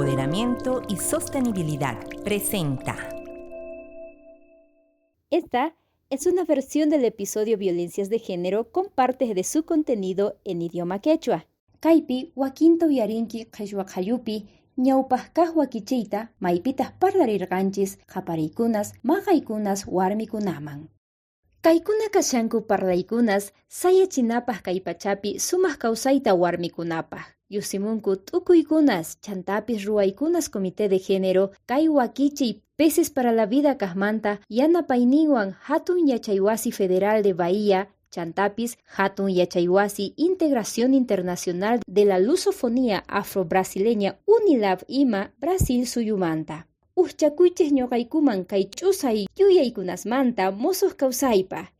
Empoderamiento y Sostenibilidad presenta. Esta es una versión del episodio Violencias de Género con partes de su contenido en idioma quechua. Kaypi wakinta uyarinki qhishwa qhayupi ñawpaq kaq wakichiyta maypitas parlarirqanchis qapariykunas maqaykunas warmikunaman. Kaykuna kashanku parlaykunas sayachinapaq kay pachapi sumaq kawsayta warmikunapaq. Yusimunku t'ukuykunas chantapis ruwaykunas Comité de Género kay wakichiy Peces para la Vida kaqmanta yanapayninwan Hatun Yachaywasi Federal de Bahía chantapis Hatun Yachaywasi Integración Internacional de la Lusofonía Afro-Brasileña UNILAB ima Brasil suyumanta. Uchakuychis ñoqaykuman kay ch'usay yuyaykunasmanta musuq kawsaypa.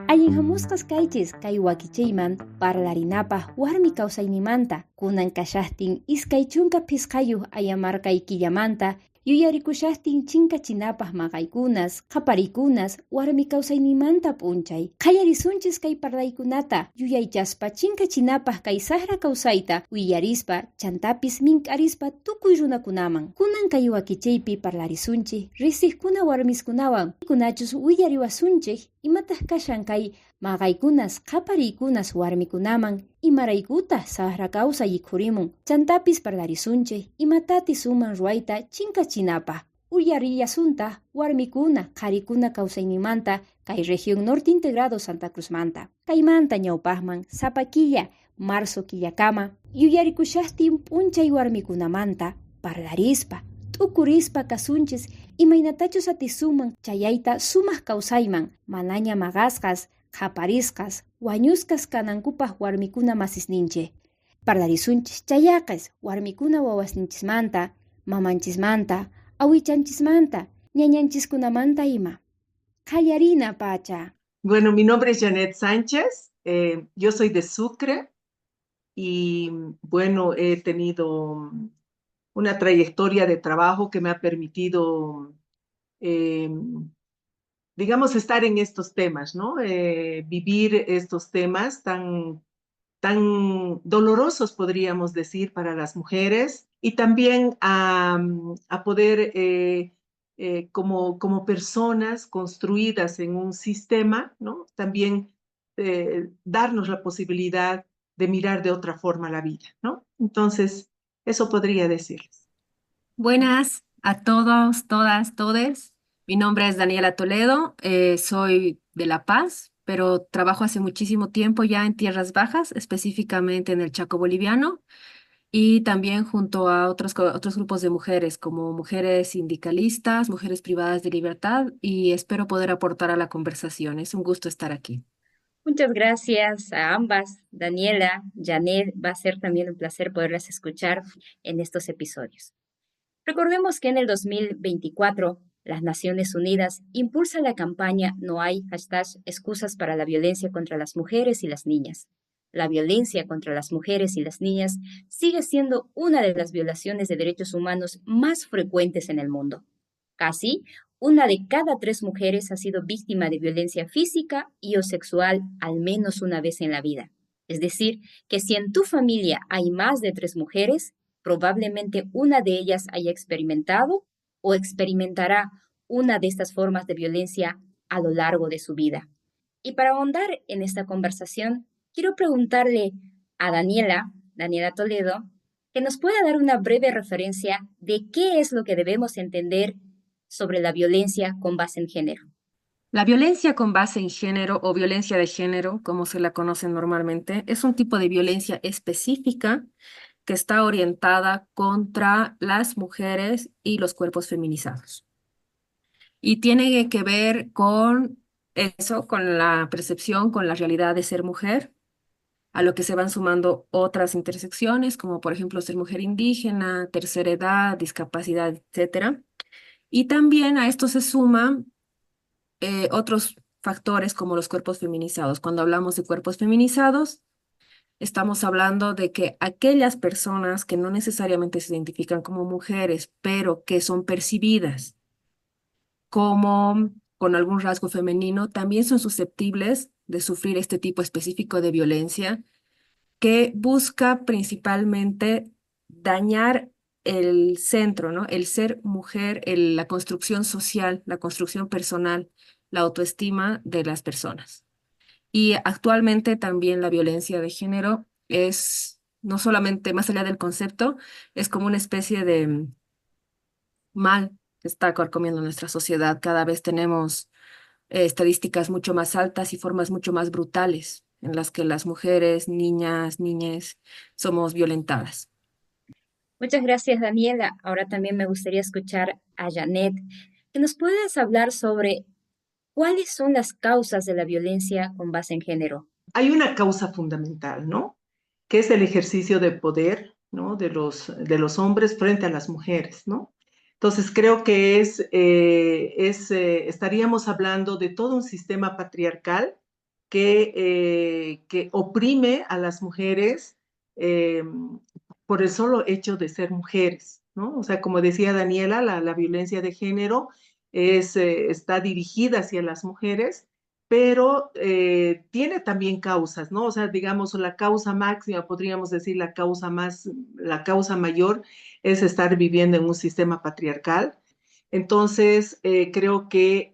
Allinhamusqas kaychis kay wakichiyman parlarinapaq warmi kawsaynimanta kunan kashaqtin iskay chunka phisqayuq ayamarkaykillamanta yuyarikushaqtin chinkachinapaq maqaykunas qapariykunas warmi kawsaynimanta p'unchay qayarisunchis kay parlaykunata yuyaychaspa chinkachinapaq kay saqra kawsayta willarispa chantapis mink'arispa tukuy runakunaman kunan kay wakichiypi parlarisunchis risiqkuna warmiskunawan kunachus willariwasunchik imataq kashan kay maqaykunas qapariykunas warmikunaman imaraykuta saqra kawsay yikhurimun chantapis parlarisunchik imatatis suman ruwayta chinkachinapaq uyariyasunta warmikuna qarikuna kawsaynimanta kay región norte integrado Santa Cruzmanta kaymanta ñawpaqman sapa killa marzo killakama yuyarikushaqtin p'unchay warmikunamanta parlarispa t'ukurispa kasunchis imaynatachus atisuman chayayta sumaq kawsayman manaña maqasqas qaparisqas wañusqas kanankupaq warmikuna masisninchik parlarisunchis chayaqas warmikuna wawasninchismanta mamanchismanta awichanchismanta ñañanchiskunamanta ima qallarina pacha. Bueno, mi nombre es Janet Sánchez, yo soy de Sucre y bueno, he tenido una trayectoria de trabajo que me ha permitido, digamos, estar en estos temas, ¿no? Vivir estos temas tan dolorosos, podríamos decir, para las mujeres y también a poder, como personas construidas en un sistema, ¿no? También darnos la posibilidad de mirar de otra forma la vida, ¿no? Entonces, eso podría decirles. Buenas a todos, todas, todes. Mi nombre es Daniela Toledo, soy de La Paz, pero trabajo hace muchísimo tiempo ya en tierras bajas, específicamente en el Chaco boliviano, y también junto a otros grupos de mujeres, como mujeres sindicalistas, mujeres privadas de libertad, y espero poder aportar a la conversación. Es un gusto estar aquí. Muchas gracias a ambas, Daniela, Janet, va a ser también un placer poderlas escuchar en estos episodios. Recordemos que en el 2024, las Naciones Unidas impulsa la campaña No hay #excusas para la violencia contra las mujeres y las niñas. La violencia contra las mujeres y las niñas sigue siendo una de las violaciones de derechos humanos más frecuentes en el mundo. Casi una de cada 3 mujeres ha sido víctima de violencia física y o sexual al menos una vez en la vida. Es decir, que si en tu familia hay más de 3 mujeres, probablemente una de ellas haya experimentado o experimentará una de estas formas de violencia a lo largo de su vida. Y para ahondar en esta conversación, quiero preguntarle a Daniela Toledo, que nos pueda dar una breve referencia de qué es lo que debemos entender sobre la violencia con base en género. La violencia con base en género o violencia de género, como se la conoce normalmente, es un tipo de violencia específica que está orientada contra las mujeres y los cuerpos feminizados. Y tiene que ver con eso, con la percepción, con la realidad de ser mujer, a lo que se van sumando otras intersecciones, como por ejemplo ser mujer indígena, tercera edad, discapacidad, etc. Y también a esto se suman otros factores como los cuerpos feminizados. Cuando hablamos de cuerpos feminizados, estamos hablando de que aquellas personas que no necesariamente se identifican como mujeres, pero que son percibidas como con algún rasgo femenino, también son susceptibles de sufrir este tipo específico de violencia que busca principalmente dañar el centro, ¿no? El ser mujer, la construcción social, la construcción personal, la autoestima de las personas. Y actualmente también la violencia de género es no solamente más allá del concepto, es como una especie de mal que está carcomiendo nuestra sociedad. Cada vez tenemos estadísticas mucho más altas y formas mucho más brutales en las que las mujeres, niñas, niñes somos violentadas. Muchas gracias, Daniela. Ahora también me gustaría escuchar a Janet, que nos puedes hablar sobre cuáles son las causas de la violencia con base en género. Hay una causa fundamental, ¿no? Que es el ejercicio de poder, ¿no? De los hombres frente a las mujeres, ¿no? Entonces creo que estaríamos hablando de todo un sistema patriarcal que oprime a las mujeres eh, por el solo hecho de ser mujeres, ¿no? O sea, como decía Daniela, la violencia de género está dirigida hacia las mujeres, pero tiene también causas, ¿no? O sea, digamos, la causa máxima, podríamos decir la causa mayor es estar viviendo en un sistema patriarcal. Entonces, creo que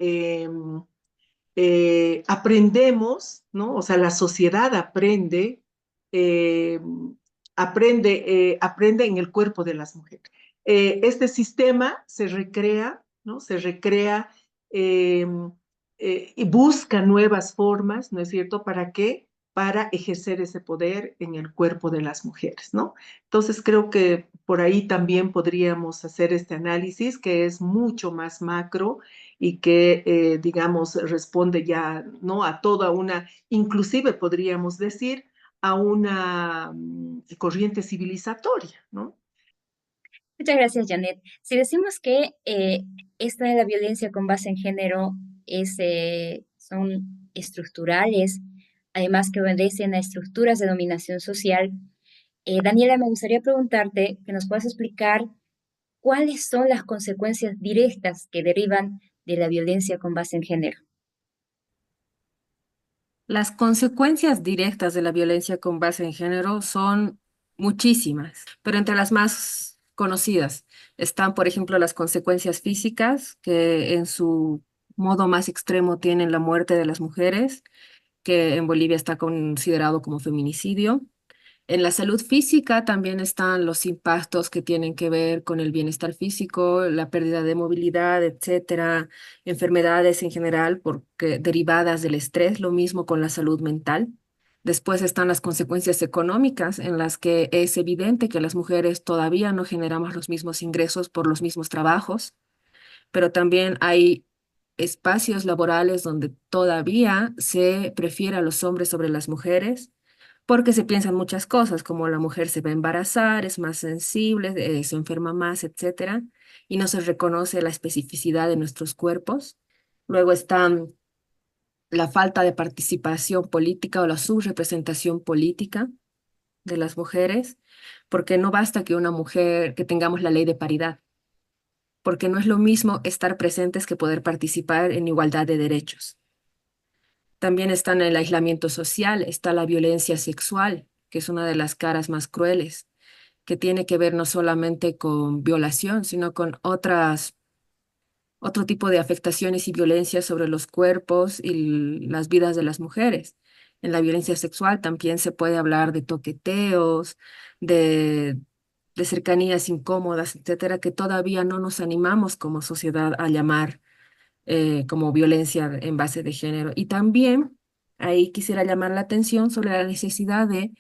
aprendemos, ¿no? O sea, la sociedad eh, aprende en el cuerpo de las mujeres. Este sistema se recrea, ¿no? Se recrea eh, y busca nuevas formas, ¿no es cierto? ¿Para qué? Para ejercer ese poder en el cuerpo de las mujeres, ¿no? Entonces creo que por ahí también podríamos hacer este análisis que es mucho más macro y que, digamos, responde ya, ¿no? A toda una, inclusive podríamos decir, a una corriente civilizatoria, ¿no? Muchas gracias, Janet. Si decimos que esta de la violencia con base en género son estructurales, además que obedecen a estructuras de dominación social, Daniela, me gustaría preguntarte que nos puedas explicar cuáles son las consecuencias directas que derivan de la violencia con base en género. Las consecuencias directas de la violencia con base en género son muchísimas, pero entre las más conocidas están, por ejemplo, las consecuencias físicas, que en su modo más extremo tienen la muerte de las mujeres, que en Bolivia está considerado como feminicidio. En la salud física también están los impactos que tienen que ver con el bienestar físico, la pérdida de movilidad, etcétera, enfermedades en general porque derivadas del estrés, lo mismo con la salud mental. Después están las consecuencias económicas en las que es evidente que las mujeres todavía no generamos los mismos ingresos por los mismos trabajos, pero también hay espacios laborales donde todavía se prefiere a los hombres sobre las mujeres porque se piensan muchas cosas, como la mujer se va a embarazar, es más sensible, se enferma más, etcétera, y no se reconoce la especificidad de nuestros cuerpos. Luego está la falta de participación política o la subrepresentación política de las mujeres, porque no basta que una mujer, que tengamos la ley de paridad, porque no es lo mismo estar presentes que poder participar en igualdad de derechos. También está en el aislamiento social, está la violencia sexual, que es una de las caras más crueles, que tiene que ver no solamente con violación, sino con otro tipo de afectaciones y violencias sobre los cuerpos y las vidas de las mujeres. En la violencia sexual también se puede hablar de toqueteos, de, de cercanías incómodas, etcétera, que todavía no nos animamos como sociedad a llamar como violencia en base de género. Y también ahí quisiera llamar la atención sobre la necesidad de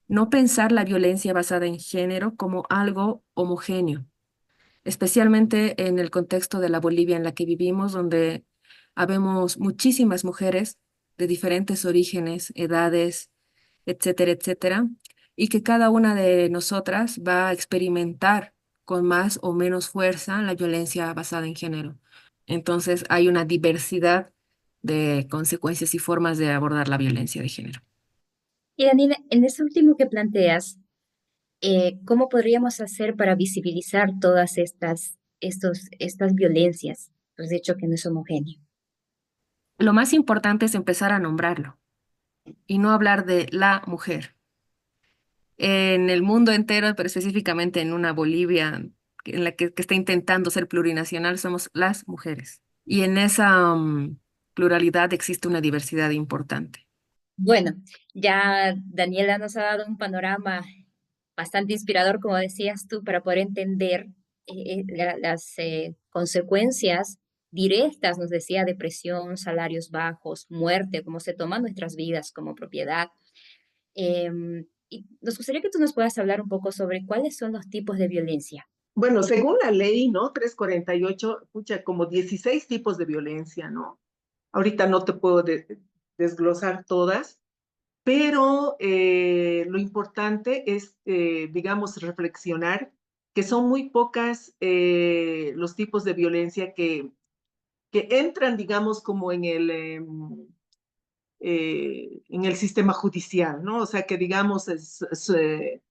no pensar la violencia basada en género como algo homogéneo, especialmente en el contexto de la Bolivia en la que vivimos, donde habemos muchísimas mujeres de diferentes orígenes, edades, etcétera, etcétera, y que cada una de nosotras va a experimentar con más o menos fuerza la violencia basada en género. Entonces hay una diversidad de consecuencias y formas de abordar la violencia de género. Y Daniela, en eso último que planteas, ¿cómo podríamos hacer para visibilizar todas estas violencias? Pues de hecho que no es homogéneo. Lo más importante es empezar a nombrarlo. y no hablar de la mujer. En el mundo entero, pero específicamente en una Bolivia en la que está intentando ser plurinacional, somos las mujeres. Y en esa pluralidad existe una diversidad importante. Bueno, ya Daniela nos ha dado un panorama bastante inspirador, como decías tú, para poder entender las consecuencias directas, nos decía, depresión, salarios bajos, muerte, cómo se toman nuestras vidas como propiedad. Y nos gustaría que tú nos puedas hablar un poco sobre cuáles son los tipos de violencia. Bueno, según la ley, ¿no? 348, escucha, como 16 tipos de violencia, ¿no? Ahorita no te puedo desglosar todas, pero lo importante es, digamos, reflexionar que son muy pocas los tipos de violencia que entran, digamos, como en el sistema judicial, ¿no? O sea, que digamos se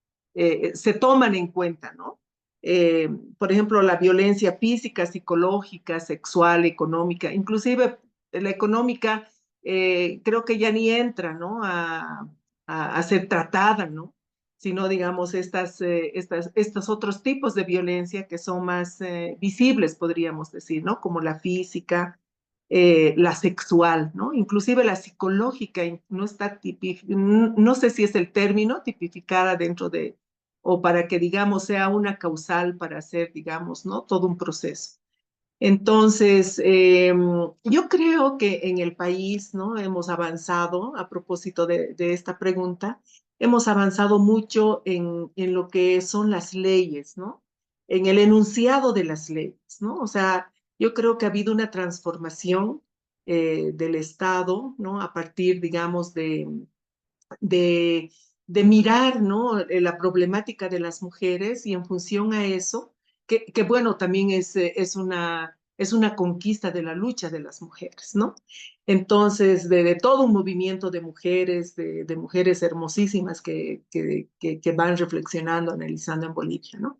toman en cuenta, ¿no? Eh, por ejemplo, la violencia física, psicológica, sexual, económica, inclusive la económica, creo que ya ni entra, ¿no? A ser tratada, ¿no? Sino, digamos, estos otros tipos de violencia que son más visibles, podríamos decir, ¿no? Como la física, la sexual, ¿no? Inclusive la psicológica no está no sé si es el término tipificada dentro de, o para que, digamos, sea una causal para hacer, digamos, ¿no? Todo un proceso. Entonces, yo creo que en el país, ¿no? Hemos avanzado, a propósito de esta pregunta, hemos avanzado mucho en lo que son las leyes, ¿no? En el enunciado de las leyes, ¿no? O sea, yo creo que ha habido una transformación del Estado, ¿no? A partir, digamos, de, de mirar, ¿no? La problemática de las mujeres y en función a eso, que bueno, también es una conquista de la lucha de las mujeres, ¿no? Entonces, de todo un movimiento de mujeres hermosísimas que van reflexionando, analizando en Bolivia, ¿no?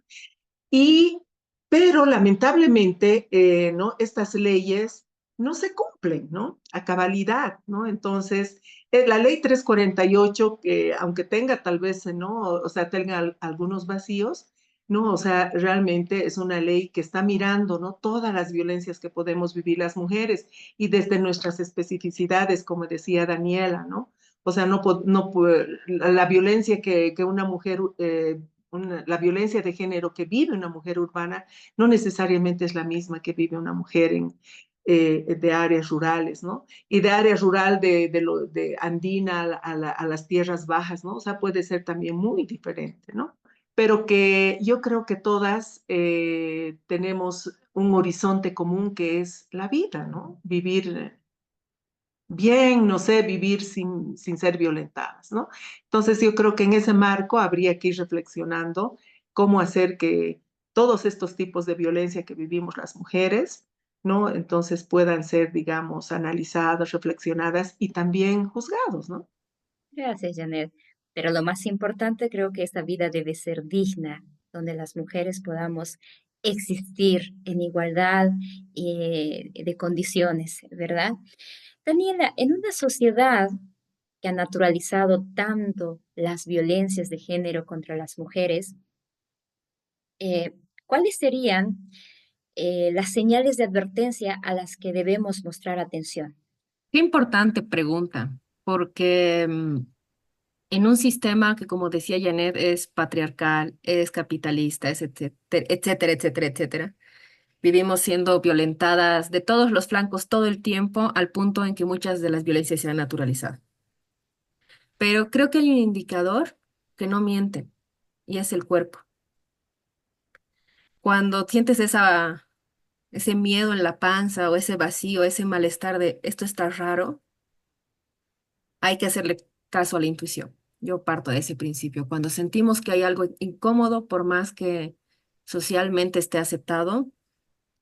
Y, pero lamentablemente, ¿no? Estas leyes no se cumplen, ¿no? A cabalidad, ¿no? Entonces, la ley 348, que aunque tenga tal vez, ¿no? O sea, tenga algunos vacíos, ¿no? O sea, realmente es una ley que está mirando, ¿no? Todas las violencias que podemos vivir las mujeres y desde nuestras especificidades, como decía Daniela, ¿no? O sea, la violencia que una mujer la violencia de género que vive una mujer urbana no necesariamente es la misma que vive una mujer de áreas rurales, ¿no? Y de área rural de andina a las tierras bajas, ¿no? O sea, puede ser también muy diferente, ¿no? Pero que yo creo que todas tenemos un horizonte común que es la vida, ¿no? Vivir bien, no sé, vivir sin ser violentadas, ¿no? Entonces yo creo que en ese marco habría que ir reflexionando cómo hacer que todos estos tipos de violencia que vivimos las mujeres, ¿no? Entonces puedan ser, digamos, analizadas, reflexionadas y también juzgados, ¿no? Gracias, Janet. Pero lo más importante, creo que esta vida debe ser digna, donde las mujeres podamos existir en igualdad de condiciones, ¿verdad? Daniela, en una sociedad que ha naturalizado tanto las violencias de género contra las mujeres, eh, ¿cuáles serían las señales de advertencia a las que debemos mostrar atención? Qué importante pregunta, porque en un sistema que, como decía Janet, es patriarcal, es capitalista, es etcétera, etcétera, etcétera, vivimos siendo violentadas de todos los flancos todo el tiempo, al punto en que muchas de las violencias se han naturalizado. Pero creo que hay un indicador que no miente, y es el cuerpo. Cuando sientes ese miedo en la panza o ese vacío, ese malestar de esto está raro, hay que hacerle caso a la intuición. Yo parto de ese principio. Cuando sentimos que hay algo incómodo, por más que socialmente esté aceptado,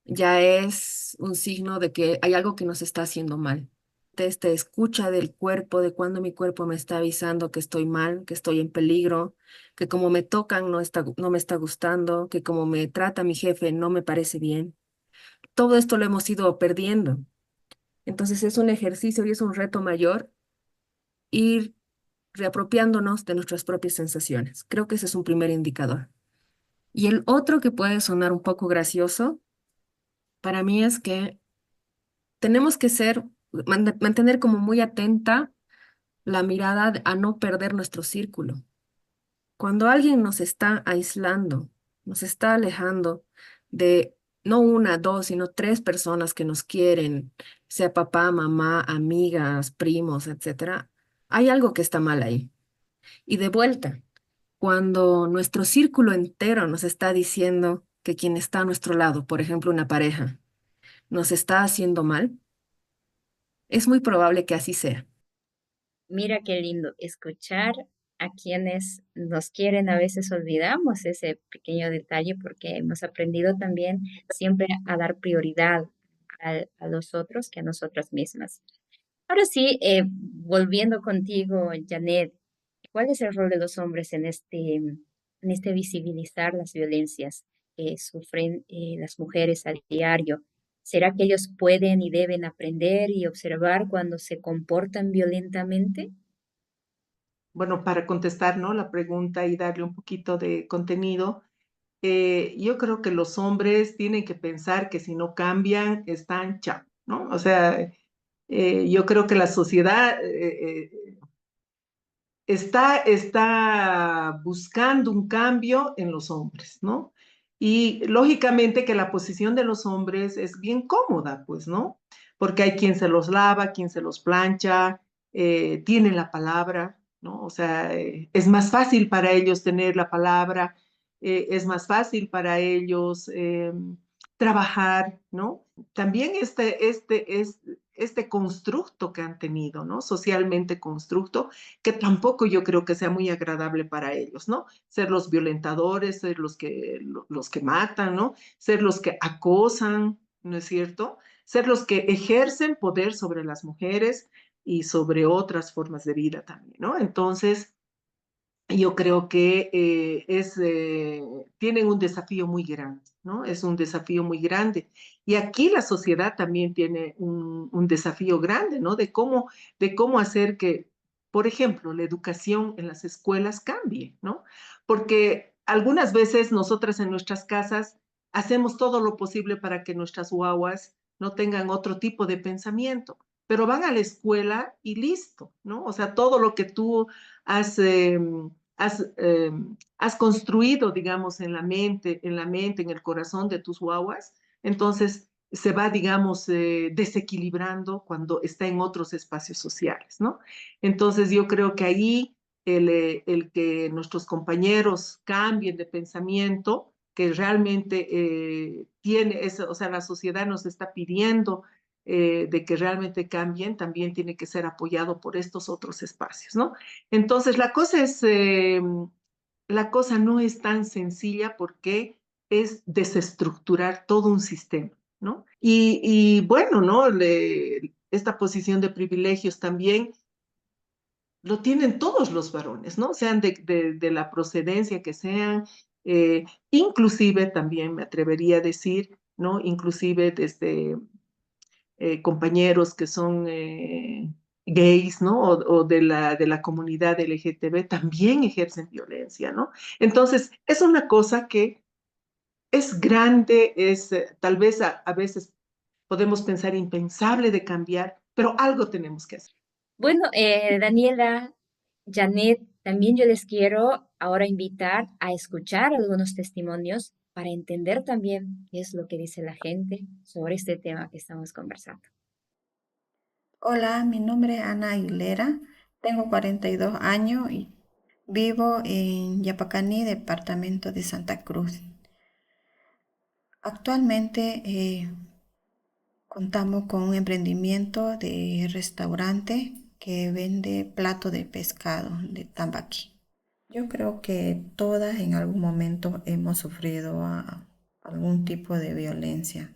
ya es un signo de que hay algo que nos está haciendo mal. Esta escucha del cuerpo, de cuando mi cuerpo me está avisando que estoy mal, que estoy en peligro, que como me tocan no me está gustando, que como me trata mi jefe no me parece bien. Todo esto lo hemos ido perdiendo. Entonces es un ejercicio y es un reto mayor ir reapropiándonos de nuestras propias sensaciones. Creo que ese es un primer indicador. Y el otro que puede sonar un poco gracioso, para mí es que tenemos que mantener como muy atenta la mirada a no perder nuestro círculo. Cuando alguien nos está aislando, nos está alejando de no una, dos, sino tres personas que nos quieren, sea papá, mamá, amigas, primos, etcétera, hay algo que está mal ahí. Y de vuelta, cuando nuestro círculo entero nos está diciendo que quien está a nuestro lado, por ejemplo, una pareja, nos está haciendo mal, es muy probable que así sea. Mira qué lindo escuchar a quienes nos quieren. A veces olvidamos ese pequeño detalle porque hemos aprendido también siempre a dar prioridad a los otros que a nosotras mismas. Ahora sí, volviendo contigo, Janet, ¿cuál es el rol de los hombres en este visibilizar las violencias que sufren las mujeres a diario? ¿Será que ellos pueden y deben aprender y observar cuando se comportan violentamente? Bueno, para contestar, ¿no? La pregunta y darle un poquito de contenido, yo creo que los hombres tienen que pensar que si no cambian, están chao, ¿no? O sea, yo creo que la sociedad está buscando un cambio en los hombres, ¿no? Y lógicamente que la posición de los hombres es bien cómoda, pues, ¿no? Porque hay quien se los lava, quien se los plancha, tienen la palabra, ¿no? O sea, es más fácil para ellos tener la palabra, es más fácil para ellos trabajar, ¿no? También este constructo que han tenido, ¿no? Socialmente constructo, que tampoco yo creo que sea muy agradable para ellos, ¿no? Ser los violentadores, ser los que matan, ¿no? Ser los que acosan, ¿no es cierto? Ser los que ejercen poder sobre las mujeres y sobre otras formas de vida también, ¿no? Entonces, yo creo que tienen un desafío muy grande, ¿no? Es un desafío muy grande. Y aquí la sociedad también tiene un desafío grande, ¿no? De cómo hacer que, por ejemplo, la educación en las escuelas cambie, ¿no? Porque algunas veces nosotras en nuestras casas hacemos todo lo posible para que nuestras guaguas no tengan otro tipo de pensamiento, pero van a la escuela y listo, ¿no? O sea, todo lo que tú has... has construido, digamos, en el corazón de tus guaguas, entonces se va, digamos, desequilibrando cuando está en otros espacios sociales, ¿no? Entonces yo creo que ahí el que nuestros compañeros cambien de pensamiento, que realmente tiene eso, o sea, la sociedad nos está pidiendo de que realmente cambien, también tiene que ser apoyado por estos otros espacios, ¿no? Entonces, la cosa no es tan sencilla porque es desestructurar todo un sistema, ¿no? Y bueno, ¿no? Esta posición de privilegios también lo tienen todos los varones, ¿no? Sean de la procedencia que sean, inclusive también me atrevería a decir, ¿no? Inclusive desde compañeros que son gays, ¿no? O de la comunidad LGTB también ejercen violencia, ¿no? Entonces, es una cosa que es grande, es tal vez a veces podemos pensar impensable de cambiar, pero algo tenemos que hacer. Bueno, Daniela, Janet, también yo les quiero ahora invitar a escuchar algunos testimonios para entender también qué es lo que dice la gente sobre este tema que estamos conversando. Hola, mi nombre es Ana Aguilera, tengo 42 años y vivo en Yapacaní, departamento de Santa Cruz. Actualmente contamos con un emprendimiento de restaurante que vende plato de pescado de tambaqui. Yo creo que todas en algún momento hemos sufrido algún tipo de violencia.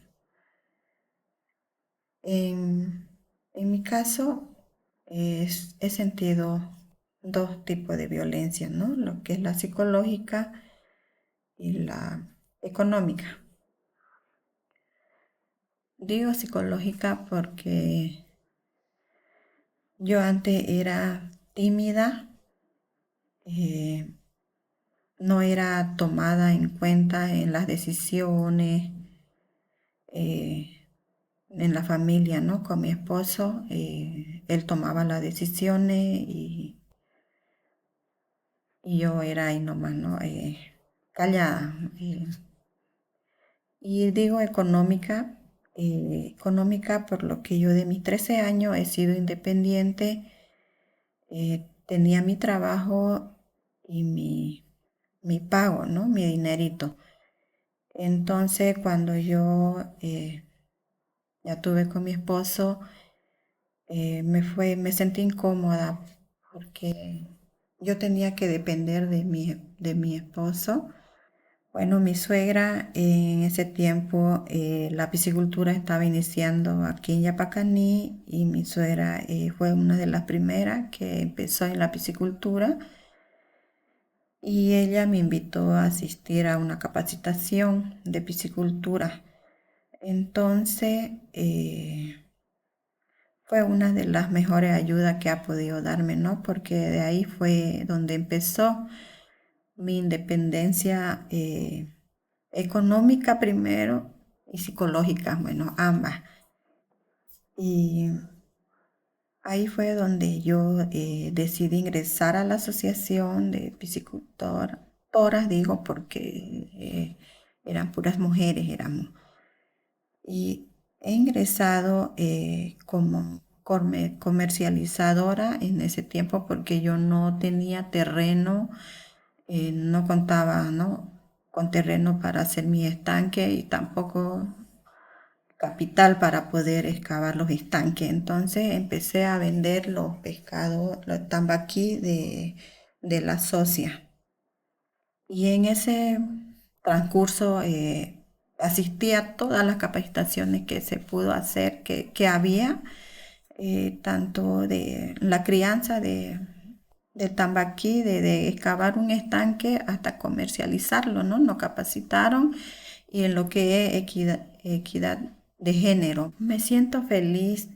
En mi caso, he sentido dos tipos de violencia, ¿no? Lo que es la psicológica y la económica. Digo psicológica porque yo antes era tímida, no era tomada en cuenta en las decisiones, en la familia, ¿no? Con mi esposo, él tomaba las decisiones y yo era ahí nomás, ¿no? Callada. Y digo económica por lo que yo de mis 13 años he sido independiente, tenía mi trabajo y mi pago, ¿no? Mi dinerito. Entonces, cuando yo ya tuve con mi esposo, me sentí incómoda porque yo tenía que depender de mi esposo. Bueno, mi suegra en ese tiempo la piscicultura estaba iniciando aquí en Yapacaní y mi suegra fue una de las primeras que empezó en la piscicultura y ella me invitó a asistir a una capacitación de piscicultura. Entonces, fue una de las mejores ayudas que ha podido darme, ¿no? Porque de ahí fue donde empezó mi independencia económica primero y psicológica, bueno, ambas. Y ahí fue donde yo decidí ingresar a la asociación de piscicultoras, digo, porque eran puras mujeres, éramos. Y he ingresado como comercializadora en ese tiempo porque yo no tenía terreno, no contaba, ¿no? con terreno para hacer mi estanque y tampoco capital para poder excavar los estanques. Entonces empecé a vender los pescados, los tambaqui de la socia. Y en ese transcurso asistí a todas las capacitaciones que se pudo hacer, que había, tanto de la crianza de tambaqui, de excavar un estanque hasta comercializarlo, ¿no? Nos capacitaron y en lo que es equidad de género. Me siento feliz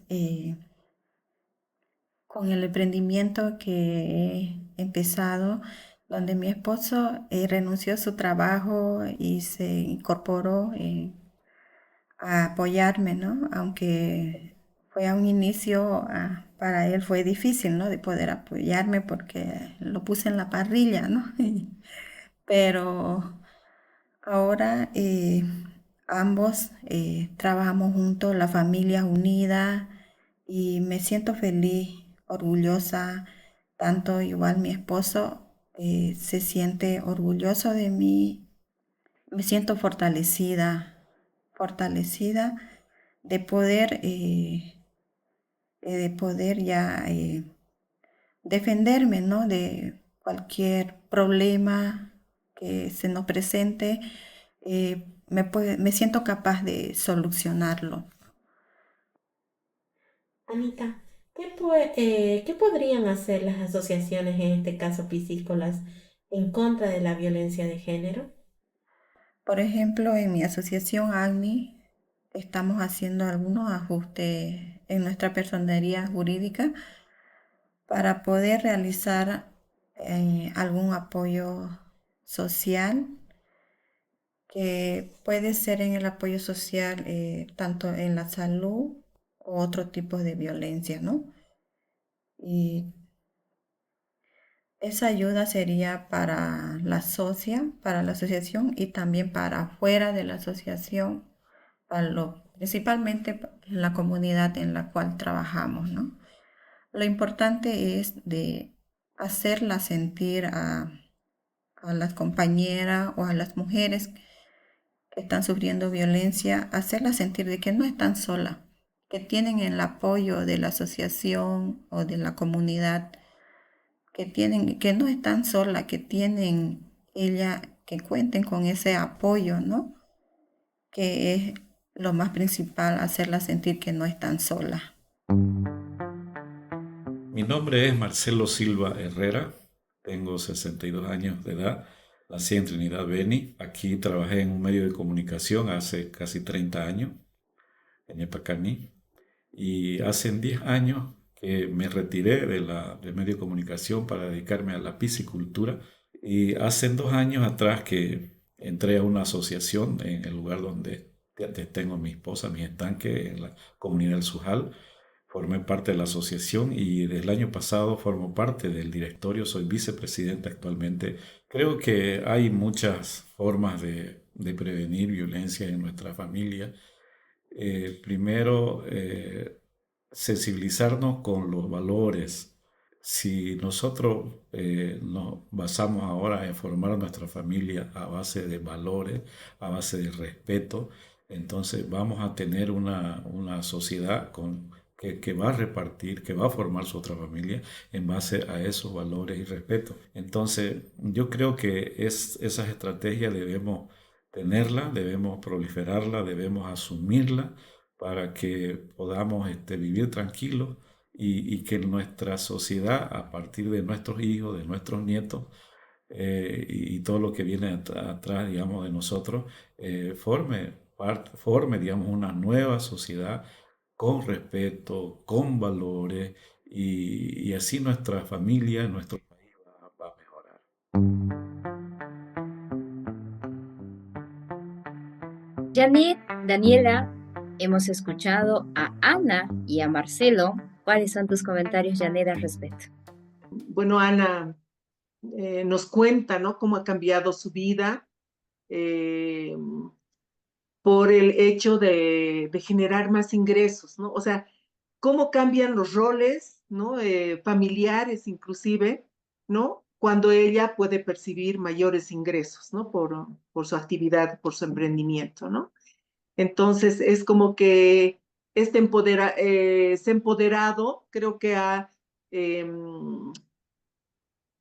con el emprendimiento que he empezado, donde mi esposo renunció a su trabajo y se incorporó a apoyarme, ¿no? Aunque fue a un inicio, para él fue difícil, ¿no? De poder apoyarme porque lo puse en la parrilla, ¿no? Pero ahora ambos trabajamos juntos, la familia unida y me siento feliz, orgullosa, tanto igual mi esposo se siente orgulloso de mí, me siento fortalecida de poder ya defenderme, ¿no? De cualquier problema que se nos presente, me siento capaz de solucionarlo. Anita, ¿qué podrían hacer las asociaciones, en este caso piscícolas, en contra de la violencia de género? Por ejemplo, en mi asociación AGNI estamos haciendo algunos ajustes en nuestra personería jurídica para poder realizar algún apoyo social, que puede ser en el apoyo social tanto en la salud o otro tipo de violencia, ¿no? Y esa ayuda sería para la para la asociación y también para fuera de la asociación, principalmente la comunidad en la cual trabajamos, ¿no? Lo importante es de hacerla sentir a las compañeras o a las mujeres que están sufriendo violencia, hacerla sentir de que no están solas, que tienen el apoyo de la asociación o de la comunidad, que no están solas, que que cuenten con ese apoyo, ¿no? Que es lo más principal, hacerla sentir que no están solas. Mi nombre es Marcelo Silva Herrera, tengo 62 años de edad, nací en Trinidad Beni, aquí trabajé en un medio de comunicación hace casi 30 años, en Yapacaní, y hace 10 años que me retiré del medio de comunicación para dedicarme a la piscicultura. Y hace 2 años atrás que entré a una asociación en el lugar donde tengo a mi esposa, mis estanques, en la comunidad del Sujal. Formé parte de la asociación y desde el año pasado formo parte del directorio, soy vicepresidente actualmente. Creo que hay muchas formas de prevenir violencia en nuestra familia. Primero, sensibilizarnos con los valores. Si nosotros nos basamos ahora en formar nuestra familia a base de valores, a base de respeto, entonces vamos a tener una sociedad que va a repartir, que va a formar su otra familia en base a esos valores y respeto. Entonces, yo creo que esas estrategias debemos tenerlas, debemos proliferarlas, debemos asumirlas para que podamos vivir tranquilos y que nuestra sociedad, a partir de nuestros hijos, de nuestros nietos, y todo lo que viene atrás, digamos, de nosotros, forme, digamos, una nueva sociedad con respeto, con valores, y así nuestra familia, nuestro país va a mejorar. Janet, Daniela, hemos escuchado a Ana y a Marcelo. ¿Cuáles son tus comentarios, Janet, al respecto? Bueno, Ana nos cuenta, ¿no? Cómo ha cambiado su vida eh, por el hecho de generar más ingresos, ¿no? O sea, cómo cambian los roles, ¿no? Familiares inclusive, ¿no? Cuando ella puede percibir mayores ingresos, ¿no? Por su actividad, por su emprendimiento, ¿no? Entonces es como que se ha empoderado, creo que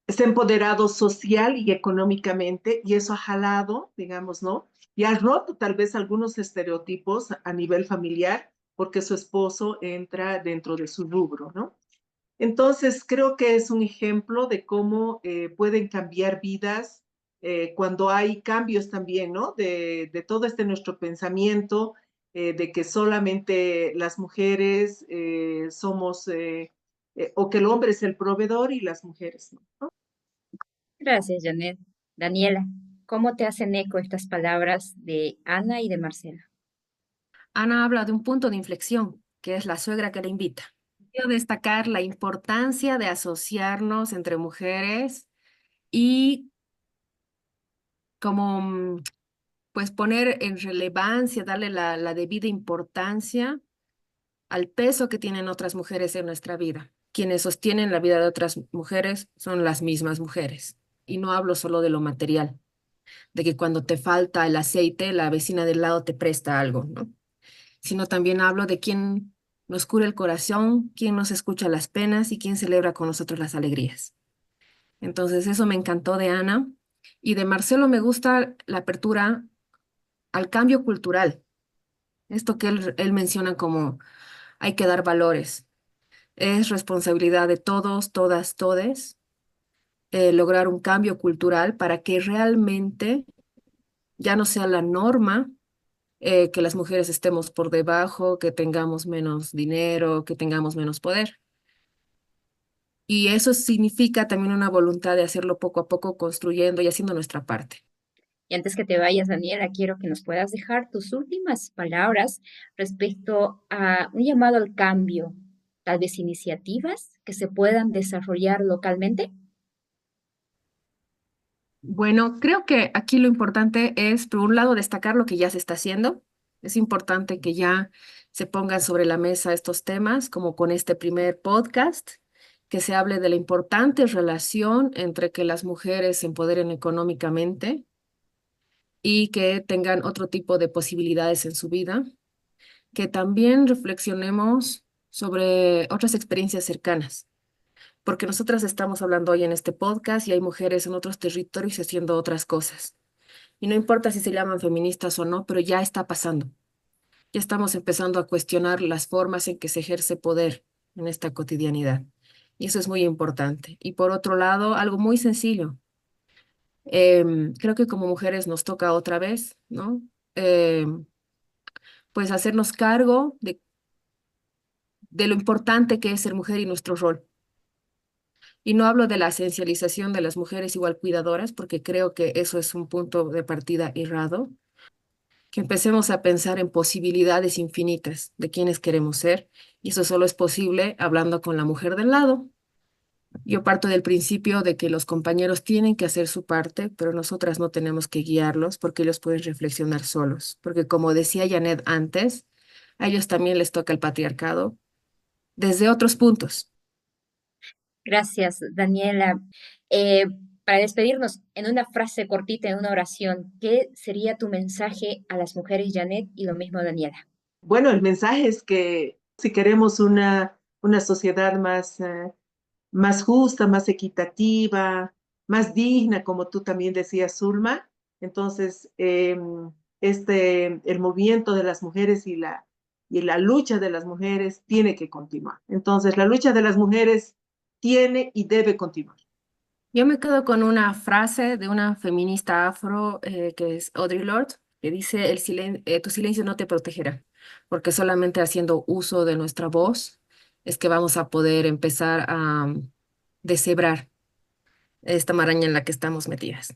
se ha empoderado social y económicamente y eso ha jalado, digamos, ¿no? Y ha roto tal vez algunos estereotipos a nivel familiar porque su esposo entra dentro de su rubro, ¿no? Entonces, creo que es un ejemplo de cómo pueden cambiar vidas cuando hay cambios también, ¿no? De todo nuestro pensamiento, de que solamente las mujeres somos, o que el hombre es el proveedor y las mujeres no. Gracias, Janet. Daniela, ¿cómo te hacen eco estas palabras de Ana y de Marcelo? Ana habla de un punto de inflexión, que es la suegra que la invita. Quiero destacar la importancia de asociarnos entre mujeres y como pues poner en relevancia, darle la debida importancia al peso que tienen otras mujeres en nuestra vida. Quienes sostienen la vida de otras mujeres son las mismas mujeres. Y no hablo solo de lo material, de que cuando te falta el aceite, la vecina del lado te presta algo, ¿no? Sino también hablo de quién nos cura el corazón, quién nos escucha las penas y quién celebra con nosotros las alegrías. Entonces, eso me encantó de Ana. Y de Marcelo me gusta la apertura al cambio cultural. Esto que él menciona como hay que dar valores. Es responsabilidad de todos, todas, todes, lograr un cambio cultural para que realmente ya no sea la norma que las mujeres estemos por debajo, que tengamos menos dinero, que tengamos menos poder. Y eso significa también una voluntad de hacerlo poco a poco, construyendo y haciendo nuestra parte. Y antes que te vayas, Daniela, quiero que nos puedas dejar tus últimas palabras respecto a un llamado al cambio, tal vez iniciativas que se puedan desarrollar localmente. Bueno, creo que aquí lo importante es, por un lado, destacar lo que ya se está haciendo. Es importante que ya se pongan sobre la mesa estos temas, como con este primer podcast, que se hable de la importante relación entre que las mujeres se empoderen económicamente y que tengan otro tipo de posibilidades en su vida, que también reflexionemos sobre otras experiencias cercanas, porque nosotras estamos hablando hoy en este podcast y hay mujeres en otros territorios haciendo otras cosas. Y no importa si se llaman feministas o no, pero ya está pasando. Ya estamos empezando a cuestionar las formas en que se ejerce poder en esta cotidianidad. Y eso es muy importante. Y por otro lado, algo muy sencillo. Creo que como mujeres nos toca otra vez, ¿no? Pues hacernos cargo de lo importante que es ser mujer y nuestro rol. Y no hablo de la esencialización de las mujeres igual cuidadoras, porque creo que eso es un punto de partida errado. Que empecemos a pensar en posibilidades infinitas de quienes queremos ser, y eso solo es posible hablando con la mujer del lado. Yo parto del principio de que los compañeros tienen que hacer su parte, pero nosotras no tenemos que guiarlos porque ellos pueden reflexionar solos. Porque como decía Janet antes, a ellos también les toca el patriarcado desde otros puntos. Gracias, Daniela. Eh, para despedirnos, en una frase cortita, en una oración, ¿qué sería tu mensaje a las mujeres, Janet, y lo mismo, Daniela? Bueno, el mensaje es que si queremos una sociedad más justa, más equitativa, más digna, como tú también decías, Zulma, entonces el movimiento de las mujeres y la lucha de las mujeres tiene que continuar. Entonces, la lucha de las mujeres tiene y debe continuar. Yo me quedo con una frase de una feminista afro que es Audre Lorde, que dice, tu silencio no te protegerá, porque solamente haciendo uso de nuestra voz es que vamos a poder empezar a deshebrar esta maraña en la que estamos metidas.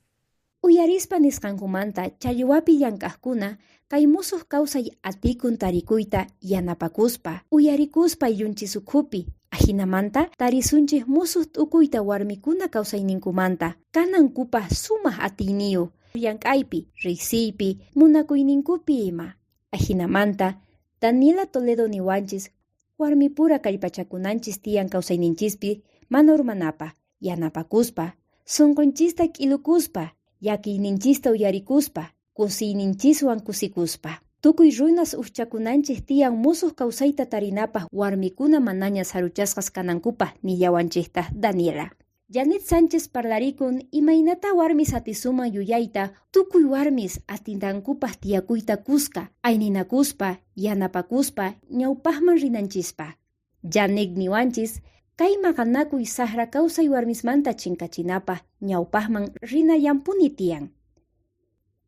Uyarispa nisqankumanta challwapi llank'aqkuna kay musuq kawsay atikun tarikuyta yanapakuspa uyarikuspa yunchisukupi ajinamanta tarisunchis musuq t'ukuyta warmikuna kawsayninkumanta kanankupaj sumaj atiyniyu llank'aypi riqsiypi munakuyninkupi ima ajinamanta Daniela Toledo niwanchis warmipura kallpachakunanchis tiyan kawsayninchispi mana urmanapa yanapakuspa sunqunchista k'ilukuspa yakiyninchista uyarikuspa, kusiyninchiswan kusikuspa. Tukuy runas uchchakunanchis tiyan musuq kawsayta tarinapaq warmikuna manaña saruchasqas kanankupaq nillawanchikta Daniela. Janet Sánchez parlarikun imaynata warmis atisuman yuyayta tukuy warmis atindankupaq tiyakuyta kuska, ayninakuspa, yanapakuspa, ñawpaqman rinanchispa. Janet niwanchis kay maqanakuy sahra kawsay warmismanta chinkachinapaq ñawpaqman rina llampuni tiyan.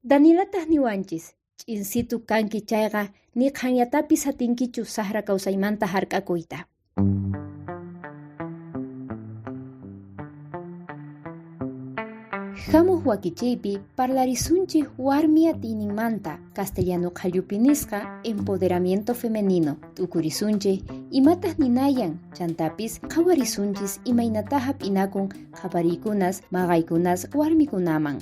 Danielatas niwanchis, ch'insitu kanki chayqa niqhanllatapish hatinkichu sahra kawsaymanta hark'akuyta. Hamuq wakichaypi parlarisunchis warmi atiyninmanta castellano qhalluypi nisqa empoderamiento femenino. Tukurisunchis imatas ninayan chantapis qhawarisunchis imaynataqa p'inakun qapariykunas maqaykunas warmikunaman.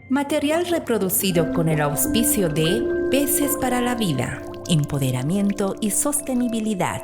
Material reproducido con el auspicio de Peces para la Vida, Empoderamiento y Sostenibilidad.